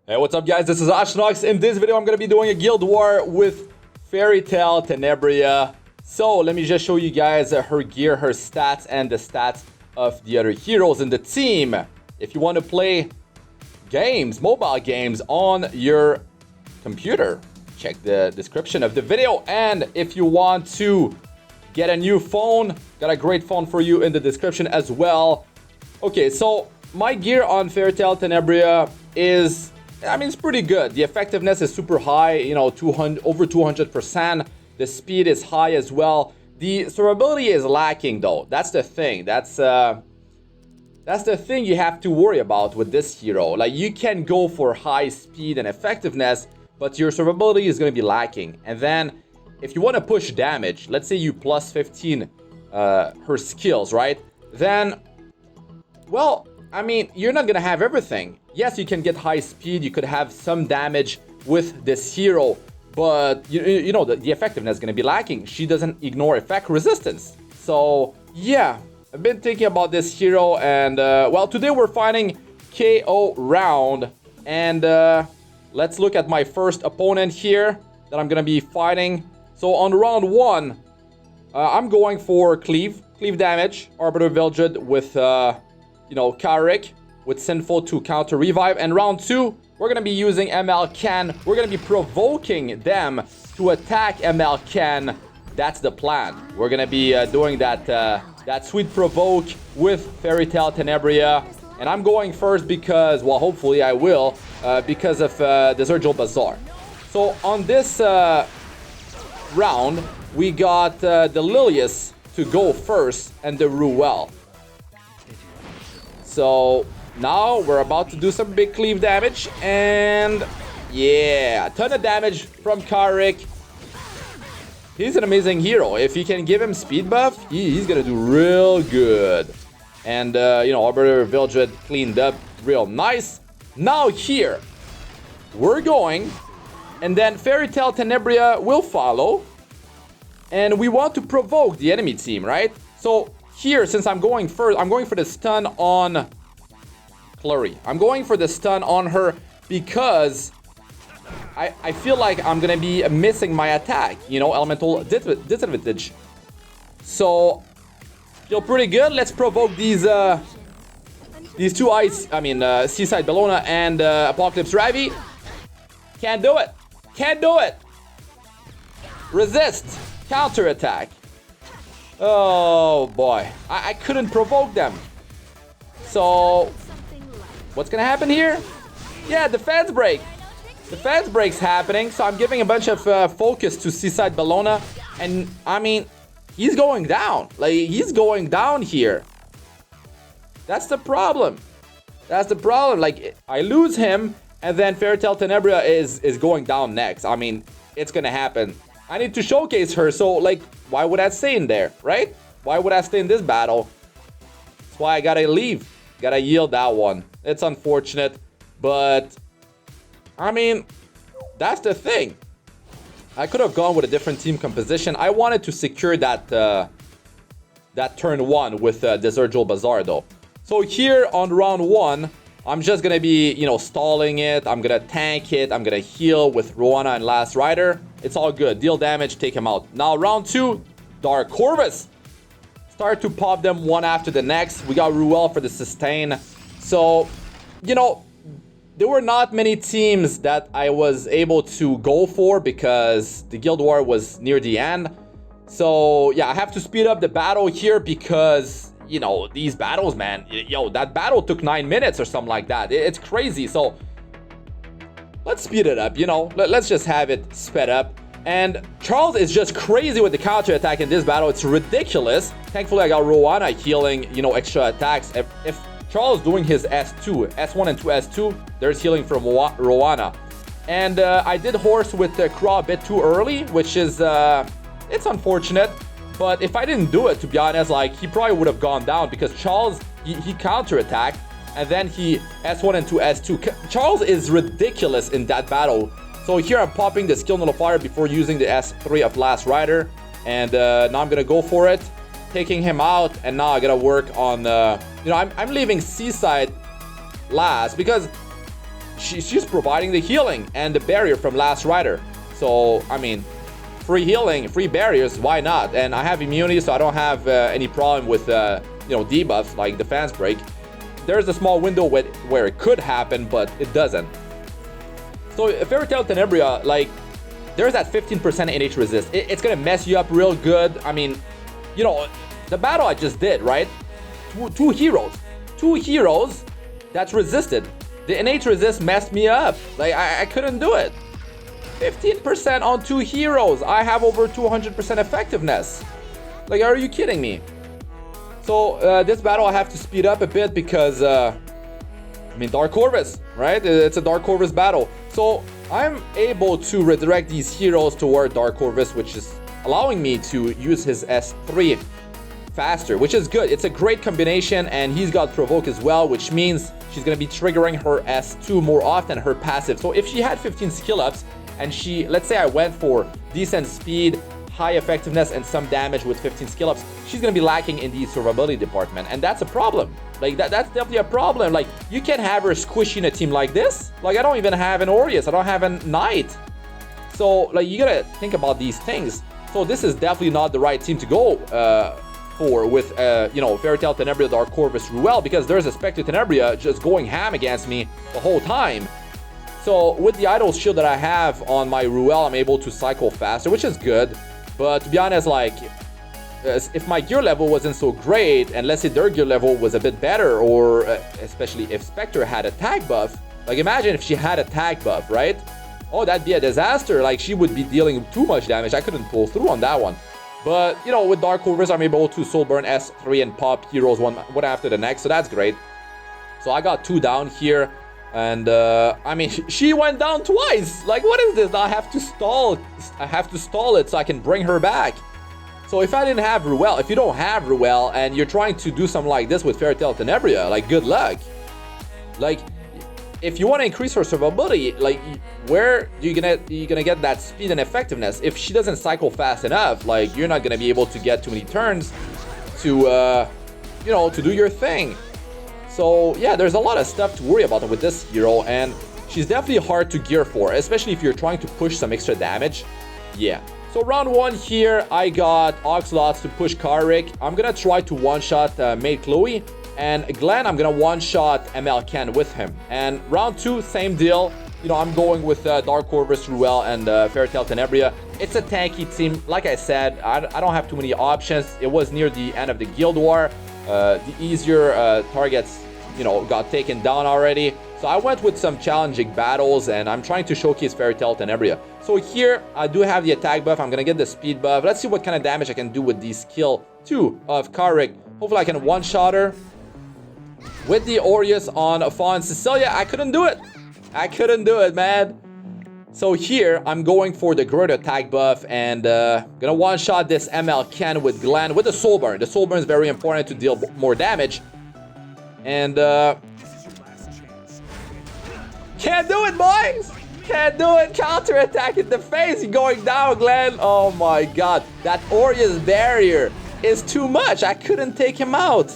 Hey, what's up guys? This is Astranox. In this video, I'm going to be doing a guild war with Fairytale Tenebria. So, let me just show you guys her gear, her stats, and the stats of the other heroes in the team. If you want to play games, mobile games on your computer, check the description of the video. And if you want to get a new phone, got a great phone for you in the description as well. Okay, so my gear on Fairytale Tenebria is... it's pretty good. The effectiveness is super high, you know, over 200%. The speed is high as well. The survivability is lacking though. That's the thing. That's the thing you have to worry about with this hero. Like, you can go for high speed and effectiveness, but your survivability is going to be lacking. And then if you want to push damage, let's say you plus 15 her skills, right? Then, well, you're not gonna have everything. Yes, you can get high speed, you could have some damage with this hero, but you know the effectiveness is gonna be lacking. She doesn't ignore effect resistance. So yeah, I've been thinking about this hero, and well, today we're fighting KO round, and let's look at my first opponent here that I'm gonna be fighting. So on round 1, I'm going for cleave damage, Arbiter Vildred with Carrick with Sinful to counter revive. And round 2, we're going to be using ML Ken. We're going to be provoking them to attack ML Ken. That's the plan. We're going to be doing that sweet provoke with Fairytale Tenebria. And I'm going first because, well, hopefully I will, because of Desertal Bazaar. So on this round, we got the Lilius to go first and the Ruel. So now we're about to do some big cleave damage, and yeah, a ton of damage from Carrick. He's an amazing hero. If you can give him speed buff, he's gonna do real good. And Arbiter Vildred cleaned up real nice. Now here, we're going, and then Fairytale Tenebria will follow, and we want to provoke the enemy team, right? So here, since I'm going first, I'm going for the stun on Clary. I'm going for the stun on her because I feel like I'm gonna be missing my attack, elemental disadvantage. So feel pretty good. Let's provoke these two Seaside Bellona and Apocalypse Ravi. Can't do it. Can't do it. Resist. Counter attack. Oh boy, I couldn't provoke them. So what's gonna happen here? Yeah, defense break. Defense break's happening, so I'm giving a bunch of focus to Seaside Bellona, and he's going down. Like, he's going down here. That's the problem. That's the problem. Like, I lose him, and then Fairytale Tenebria is going down next. It's gonna happen. I need to showcase her, so like, why would I stay in there, right? Why would I stay in this battle? That's why I gotta leave. Gotta yield that one. It's unfortunate, but that's the thing. I could have gone with a different team composition. I wanted to secure that turn 1 with Desertal Bazaar though. So here on round 1, I'm just gonna be, stalling it. I'm gonna tank it. I'm gonna heal with Rowana and Last Rider. It's all good. Deal damage, take him out. Now round 2, Dark Corvus. Start to pop them one after the next. We got Ruel for the sustain. So, there were not many teams that I was able to go for because the Guild War was near the end. So yeah, I have to speed up the battle here because, these battles, man, that battle took 9 minutes or something like that. It's crazy. So let's speed it up, let's just have it sped up. And Charles is just crazy with the counter attack in this battle. It's ridiculous. Thankfully, I got Rowana healing, extra attacks. If Charles doing his S2, S1 and 2 S2, there's healing from Rowana. And I did horse with the Craw a bit too early, which is, it's unfortunate. But if I didn't do it, to be honest, like, he probably would have gone down because Charles, he counter attacked. And then he S1 and 2 S2. Charles is ridiculous in that battle. So here I'm popping the skill nullifier before using the S3 of Last Rider. And now I'm gonna go for it, taking him out. And now I gotta work on, I'm leaving Seaside last because she's providing the healing and the barrier from Last Rider. So, I mean, free healing, free barriers, why not? And I have immunity, so I don't have any problem with, debuffs like defense break. There's a small window where it could happen, but it doesn't. So, Fairytale Tenebria, like, there's that 15% NH resist. It's gonna mess you up real good. I mean, the battle I just did, right? Two heroes that's resisted. The NH resist messed me up. Like, I couldn't do it. 15% on 2 heroes. I have over 200% effectiveness. Like, are you kidding me? So, this battle I have to speed up a bit because, Dark Corvus, right? It's a Dark Corvus battle. So, I'm able to redirect these heroes toward Dark Corvus, which is allowing me to use his S3 faster, which is good. It's a great combination, and he's got Provoke as well, which means she's going to be triggering her S2 more often, her passive. So if she had 15 skill ups, and let's say I went for decent speed, high effectiveness, and some damage with 15 skill ups, she's going to be lacking in the survivability department, and that's a problem. Like, that's definitely a problem. Like, you can't have her squishy in a team like this. Like, I don't even have an Aureus. I don't have a Knight. So, like, you gotta think about these things. So this is definitely not the right team to go for with, Fairytale Tenebria, Dark Corvus, Ruel, because there's a Spectre Tenebria just going ham against me the whole time. So with the Idol's Shield that I have on my Ruel, I'm able to cycle faster, which is good. But to be honest, like, if my gear level wasn't so great, and let's say their gear level was a bit better, or especially if Spectre had a tag buff, like, imagine if she had a tag buff, right? Oh, that'd be a disaster. Like, she would be dealing too much damage. I couldn't pull through on that one. But, with Dark Corvus, I'm able to soul burn S3 and pop heroes one after the next, so that's great. So I got 2 down here, and she went down twice. Like, what is this? I have to stall it so I can bring her back. So if I didn't have Ruel, if you don't have Ruel and you're trying to do something like this with Fairytale Tenebria, like, good luck. Like, if you want to increase her survivability, like, where are you gonna get that speed and effectiveness? If she doesn't cycle fast enough, like, you're not gonna be able to get too many turns to to do your thing. So yeah, there's a lot of stuff to worry about with this hero, and she's definitely hard to gear for, especially if you're trying to push some extra damage. Yeah. So round 1 here, I got Oxlots to push Karik. I'm gonna try to one-shot Maid Chloe, and Glenn, I'm gonna one-shot ML Ken with him. And round 2, same deal. I'm going with Dark Corvus, Ruel, and Fairytale Tenebria. It's a tanky team. Like I said, I don't have too many options. It was near the end of the Guild War. The easier targets, got taken down already. So I went with some challenging battles, and I'm trying to showcase Fairytale Tenebria. So here, I do have the attack buff. I'm gonna get the speed buff. Let's see what kind of damage I can do with the skill 2 of Karik. Hopefully I can one-shot her. With the Aureus on Fawn Cecilia, I couldn't do it. I couldn't do it, man. So here, I'm going for the great attack buff, and gonna one-shot this ML Ken with Glenn with the Soul Burn. The Soul Burn is very important to deal more damage. And can't do it, boys! Can't do it! Counter attack in the face! You're going down, Glenn! Oh my god. That Aureus barrier is too much. I couldn't take him out.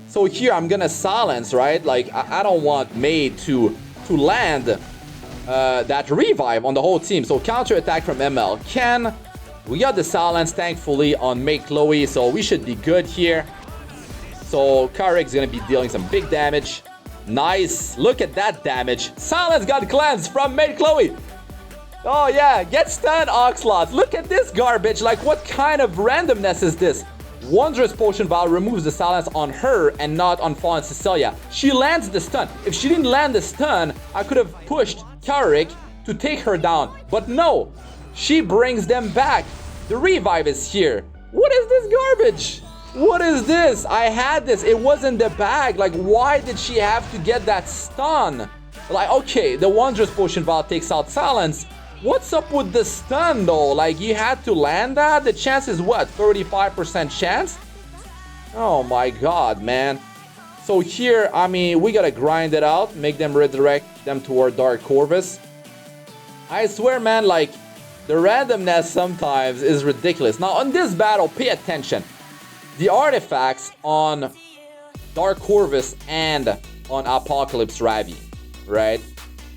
So here, I'm gonna silence, right? Like, I don't want Maid to land that revive on the whole team. So counter attack from ML Ken. We got the silence, thankfully, on Maid Chloe, so we should be good here. So Karik's gonna be dealing some big damage. Nice. Look at that damage. Silence got cleansed from Maid Chloe. Oh yeah, get stunned, Oxlots. Look at this garbage. Like, what kind of randomness is this? Wondrous Potion Vial removes the silence on her and not on Fallen Cecilia. She lands the stun. If she didn't land the stun, I could have pushed Karik to take her down. But no, she brings them back. The revive is here. What is this garbage? What is this? I had this. It was in the bag. Like, why did she have to get that stun? Like, okay, the Wondrous Potion Vial takes out silence. What's up with the stun, though? Like, you had to land that? The chance is what? 35% chance? Oh my god, man. So here, I mean, we gotta grind it out. Make them redirect them toward Dark Corvus. I swear, man, like, the randomness sometimes is ridiculous. Now, on this battle, pay attention. The artifacts on Dark Corvus and on Apocalypse Ravi. right?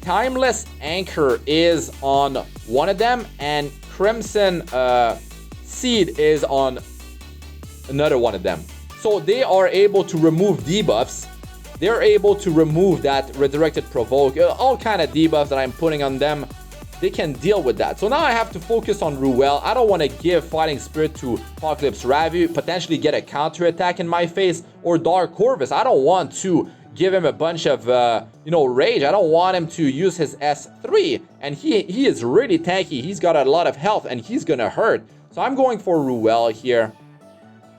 Timeless Anchor is on one of them, and Crimson Seed is on another one of them. So they are able to remove debuffs. They're able to remove that Redirected Provoke, all kind of debuffs that I'm putting on them. They can deal with that. So now I have to focus on Ruel. I don't want to give Fighting Spirit to Apocalypse Ravi, potentially get a counter attack in my face, or Dark Corvus. I don't want to give him a bunch of, rage. I don't want him to use his S3. And he is really tanky. He's got a lot of health, and he's going to hurt. So I'm going for Ruel here.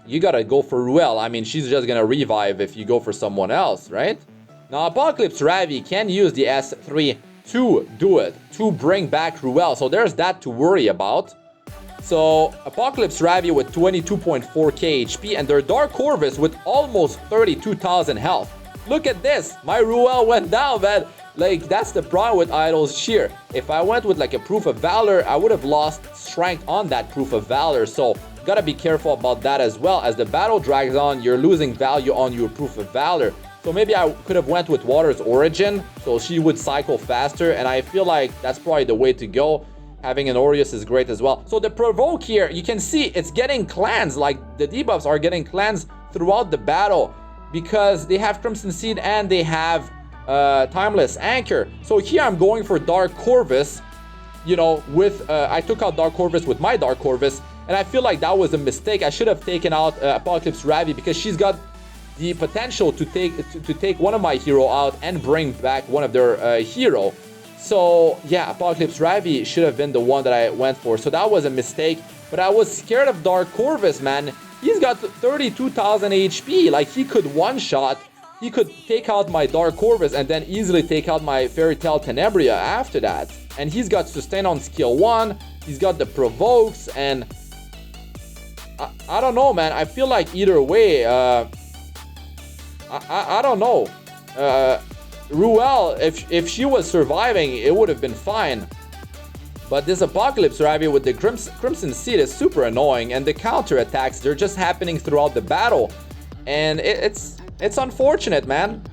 You got to go for Ruel. I mean, she's just going to revive if you go for someone else, right? Now, Apocalypse Ravi can use the S3 to do it, to bring back Ruel. So there's that to worry about. So Apocalypse Ravi with 22.4k HP and their Dark Corvus with almost 32,000 health. Look at this. My Ruel went down, man. Like, that's the problem with Idol's Shear. If I went with like a Proof of Valor, I would have lost strength on that Proof of Valor. So gotta be careful about that as well. As the battle drags on, you're losing value on your Proof of Valor. So maybe I could have went with Water's Origin, so she would cycle faster, and I feel like that's probably the way to go. Having an Aureus is great as well. So the Provoke here, you can see it's getting cleansed, like the debuffs are getting cleansed throughout the battle because they have Crimson Seed and they have Timeless Anchor. So here I'm going for Dark Corvus, with, I took out Dark Corvus with my Dark Corvus, and I feel like that was a mistake. I should have taken out Apocalypse Ravi because she's got the potential to take one of my hero out and bring back one of their hero. So yeah, Apocalypse Ravi should have been the one that I went for. So that was a mistake. But I was scared of Dark Corvus, man. He's got 32,000 HP. Like, he could one-shot. He could take out my Dark Corvus and then easily take out my Fairytale Tenebria after that. And he's got Sustain on skill 1. He's got the Provokes. And I don't know, man. I feel like either way... I don't know. Ruel, if she was surviving, it would have been fine. But this Apocalypse Ravi with the Crimson Seed is super annoying, and the counter attacks, they're just happening throughout the battle, and it's unfortunate, man.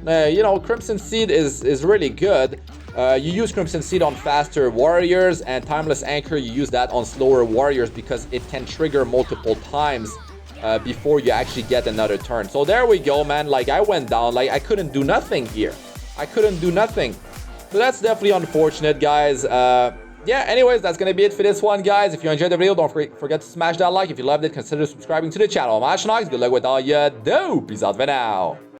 Crimson Seed is really good. You use Crimson Seed on faster warriors, and Timeless Anchor, you use that on slower warriors because it can trigger multiple times before you actually get another turn. So there we go, man. Like, I went down. Like, I couldn't do nothing here. I couldn't do nothing. So that's definitely unfortunate, guys. Yeah, anyways, that's gonna be it for this one, guys. If you enjoyed the video, don't forget to smash that like. If you loved it, consider subscribing to the channel. I'm Astranox. Good luck with all you do. Peace out for now.